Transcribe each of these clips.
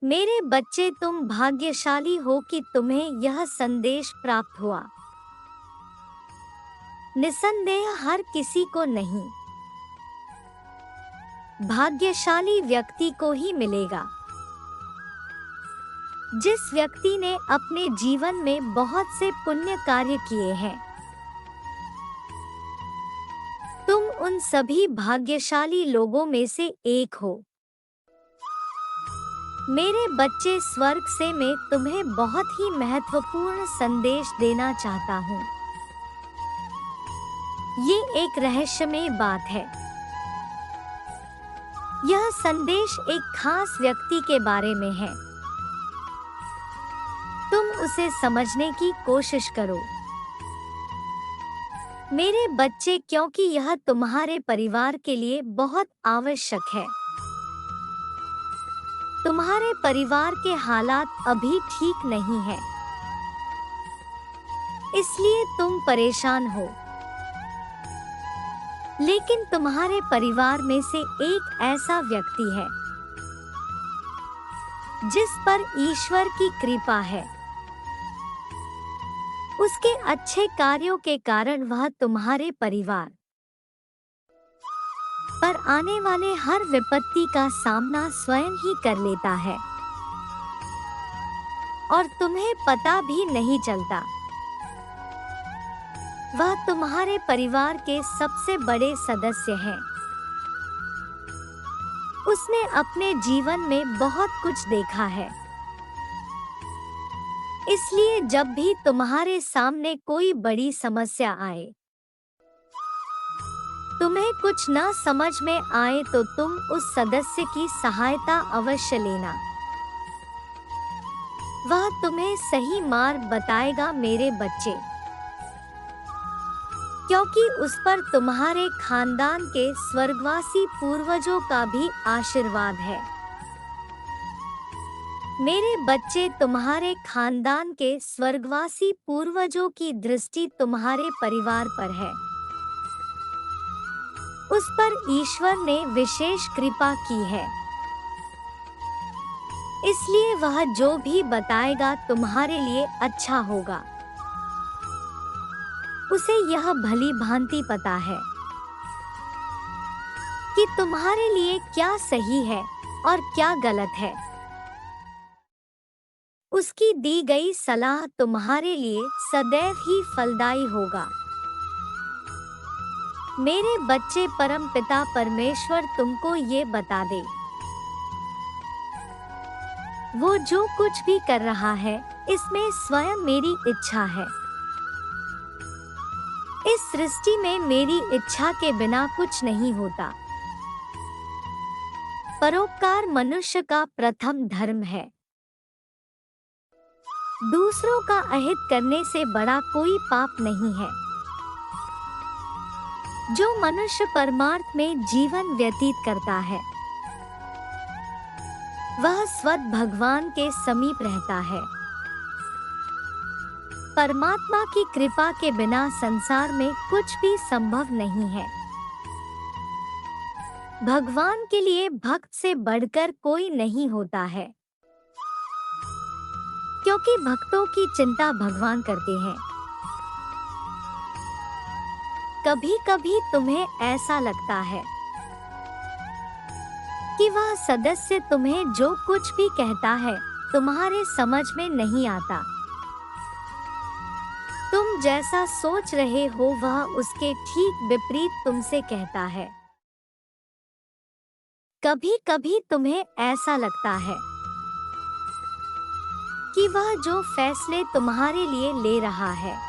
मेरे बच्चे, तुम भाग्यशाली हो कि तुम्हें यह संदेश प्राप्त हुआ। निसंदेह हर किसी को नहीं, भाग्यशाली व्यक्ति को ही मिलेगा। जिस व्यक्ति ने अपने जीवन में बहुत से पुण्य कार्य किए हैं। तुम उन सभी भाग्यशाली लोगों में से एक हो। मेरे बच्चे, स्वर्ग से मैं तुम्हें बहुत ही महत्वपूर्ण संदेश देना चाहता हूँ। ये एक रहस्यमय बात है। यह संदेश एक खास व्यक्ति के बारे में है। तुम उसे समझने की कोशिश करो मेरे बच्चे, क्योंकि यह तुम्हारे परिवार के लिए बहुत आवश्यक है। तुम्हारे परिवार के हालात अभी ठीक नहीं हैं, इसलिए तुम परेशान हो। लेकिन तुम्हारे परिवार में से एक ऐसा व्यक्ति है जिस पर ईश्वर की कृपा है। उसके अच्छे कार्यों के कारण वह तुम्हारे परिवार पर आने वाले हर विपत्ति का सामना स्वयं ही कर लेता है और तुम्हें पता भी नहीं चलता। वह तुम्हारे परिवार के सबसे बड़े सदस्य हैं। उसने अपने जीवन में बहुत कुछ देखा है, इसलिए जब भी तुम्हारे सामने कोई बड़ी समस्या आए, तुम्हें कुछ न समझ में आए, तो तुम उस सदस्य की सहायता अवश्य लेना। वह तुम्हें सही मार्ग बताएगा मेरे बच्चे, क्योंकि उस पर तुम्हारे खानदान के स्वर्गवासी पूर्वजों का भी आशीर्वाद है। मेरे बच्चे, तुम्हारे खानदान के स्वर्गवासी पूर्वजों की दृष्टि तुम्हारे परिवार पर है। उस पर ईश्वर ने विशेष कृपा की है, इसलिए वह जो भी बताएगा तुम्हारे लिए अच्छा होगा। उसे यह भली भांति पता है कि तुम्हारे लिए क्या सही है और क्या गलत है। उसकी दी गई सलाह तुम्हारे लिए सदैव ही फलदायी होगा। मेरे बच्चे, परमपिता परमेश्वर तुमको ये बता दे, वो जो कुछ भी कर रहा है, इसमें स्वयं मेरी इच्छा है। इस सृष्टि में मेरी इच्छा के बिना कुछ नहीं होता। परोपकार मनुष्य का प्रथम धर्म है। दूसरों का अहित करने से बड़ा कोई पाप नहीं है। जो मनुष्य परमार्थ में जीवन व्यतीत करता है, वह स्वतः भगवान के समीप रहता है। परमात्मा की कृपा के बिना संसार में कुछ भी संभव नहीं है। भगवान के लिए भक्त से बढ़कर कोई नहीं होता है, क्योंकि भक्तों की चिंता भगवान करते हैं। कभी कभी तुम्हें ऐसा लगता है कि वह सदस्य तुम्हें जो कुछ भी कहता है तुम्हारे समझ में नहीं आता। तुम जैसा सोच रहे हो वह उसके ठीक विपरीत तुमसे कहता है। कभी कभी तुम्हें ऐसा लगता है कि वह जो फैसले तुम्हारे लिए ले रहा है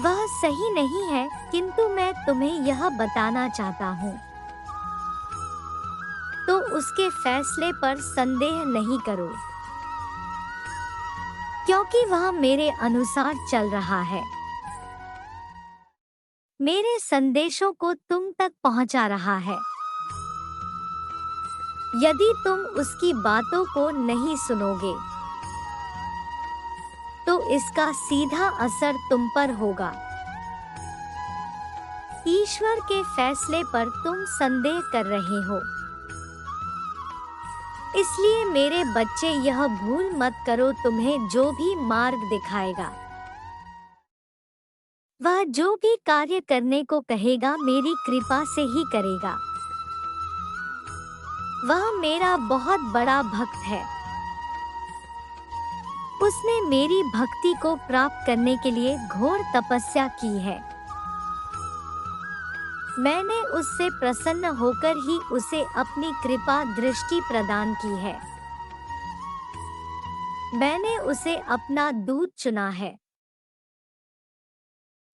वह सही नहीं है, किंतु मैं तुम्हें यह बताना चाहता हूँ, तो उसके फैसले पर संदेह नहीं करो, क्योंकि वह मेरे अनुसार चल रहा है। मेरे संदेशों को तुम तक पहुंचा रहा है। यदि तुम उसकी बातों को नहीं सुनोगे, तो इसका सीधा असर तुम पर होगा। ईश्वर के फैसले पर तुम संदेह कर रहे हो। इसलिए मेरे बच्चे यह भूल मत करो, तुम्हें जो भी मार्ग दिखाएगा, वह जो भी कार्य करने को कहेगा मेरी कृपा से ही करेगा। वह मेरा बहुत बड़ा भक्त है। उसने मेरी भक्ति को प्राप्त करने के लिए घोर तपस्या की है। मैंने उससे प्रसन्न होकर ही उसे अपनी कृपा दृष्टि प्रदान की है। मैंने उसे अपना दूत चुना है।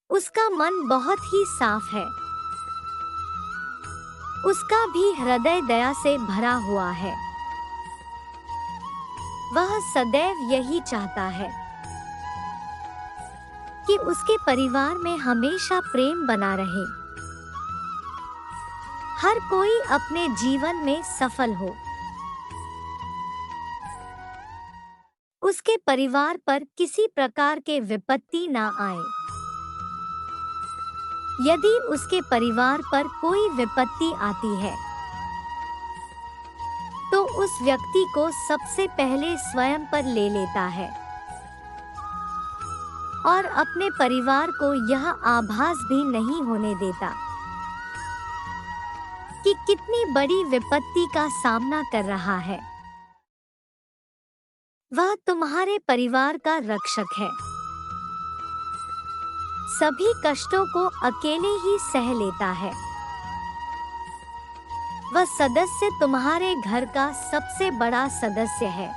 उसका मन बहुत ही साफ है। उसका भी हृदय दया से भरा हुआ है। वह सदैव यही चाहता है कि उसके परिवार में हमेशा प्रेम बना रहे, हर कोई अपने जीवन में सफल हो। उसके परिवार पर किसी प्रकार के विपत्ति ना आए। यदि उसके परिवार पर कोई विपत्ति आती है तो उस व्यक्ति को सबसे पहले स्वयं पर ले लेता है और अपने परिवार को यह आभास भी नहीं होने देता कि कितनी बड़ी विपत्ति का सामना कर रहा है। वह तुम्हारे परिवार का रक्षक है। सभी कष्टों को अकेले ही सह लेता है। वह सदस्य तुम्हारे घर का सबसे बड़ा सदस्य है।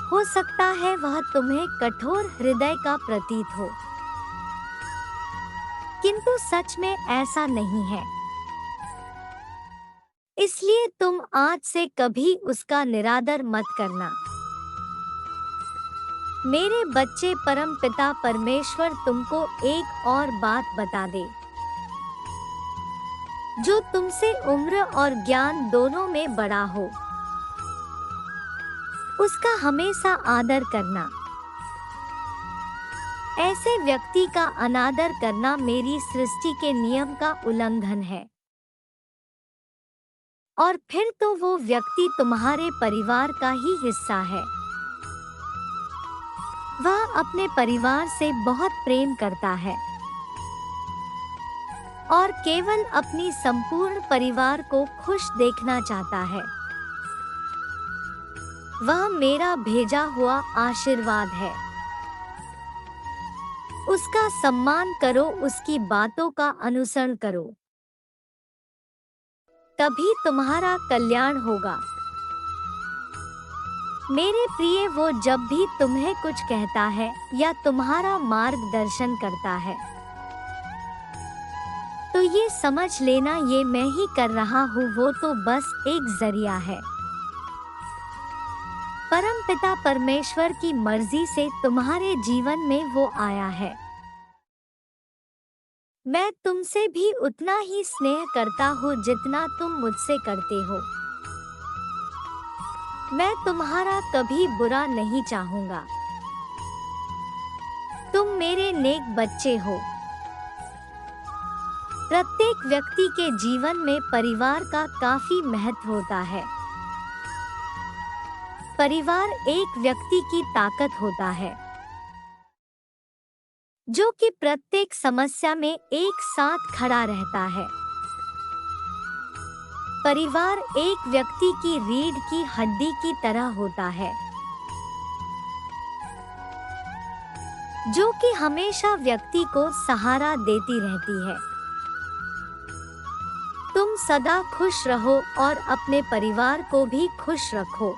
हो सकता है वह तुम्हें कठोर हृदय का प्रतीत हो, किंतु सच में ऐसा नहीं है। इसलिए तुम आज से कभी उसका निरादर मत करना। मेरे बच्चे, परमपिता परमेश्वर तुमको एक और बात बता दे, जो तुमसे उम्र और ज्ञान दोनों में बड़ा हो, उसका हमेशा आदर करना। ऐसे व्यक्ति का अनादर करना मेरी सृष्टि के नियम का उल्लंघन है। और फिर तो वो व्यक्ति तुम्हारे परिवार का ही हिस्सा है। वह अपने परिवार से बहुत प्रेम करता है और केवल अपनी संपूर्ण परिवार को खुश देखना चाहता है। वह मेरा भेजा हुआ आशीर्वाद है। उसका सम्मान करो, उसकी बातों का अनुसरण करो, तभी तुम्हारा कल्याण होगा। मेरे प्रिय, वो जब भी तुम्हें कुछ कहता है या तुम्हारा मार्गदर्शन करता है तो ये समझ लेना ये मैं ही कर रहा हूँ, वो तो बस एक जरिया है। परमपिता परमेश्वर की मर्जी से तुम्हारे जीवन में वो आया है। मैं तुमसे भी उतना ही स्नेह करता हूँ जितना तुम मुझसे करते हो। मैं तुम्हारा कभी बुरा नहीं चाहूंगा। तुम मेरे नेक बच्चे हो। प्रत्येक व्यक्ति के जीवन में परिवार का काफी महत्व होता है। परिवार एक व्यक्ति की ताकत होता है जो कि प्रत्येक समस्या में एक साथ खड़ा रहता है। परिवार एक व्यक्ति की रीढ़ की हड्डी की तरह होता है जो कि हमेशा व्यक्ति को सहारा देती रहती है। तुम सदा खुश रहो और अपने परिवार को भी खुश रखो।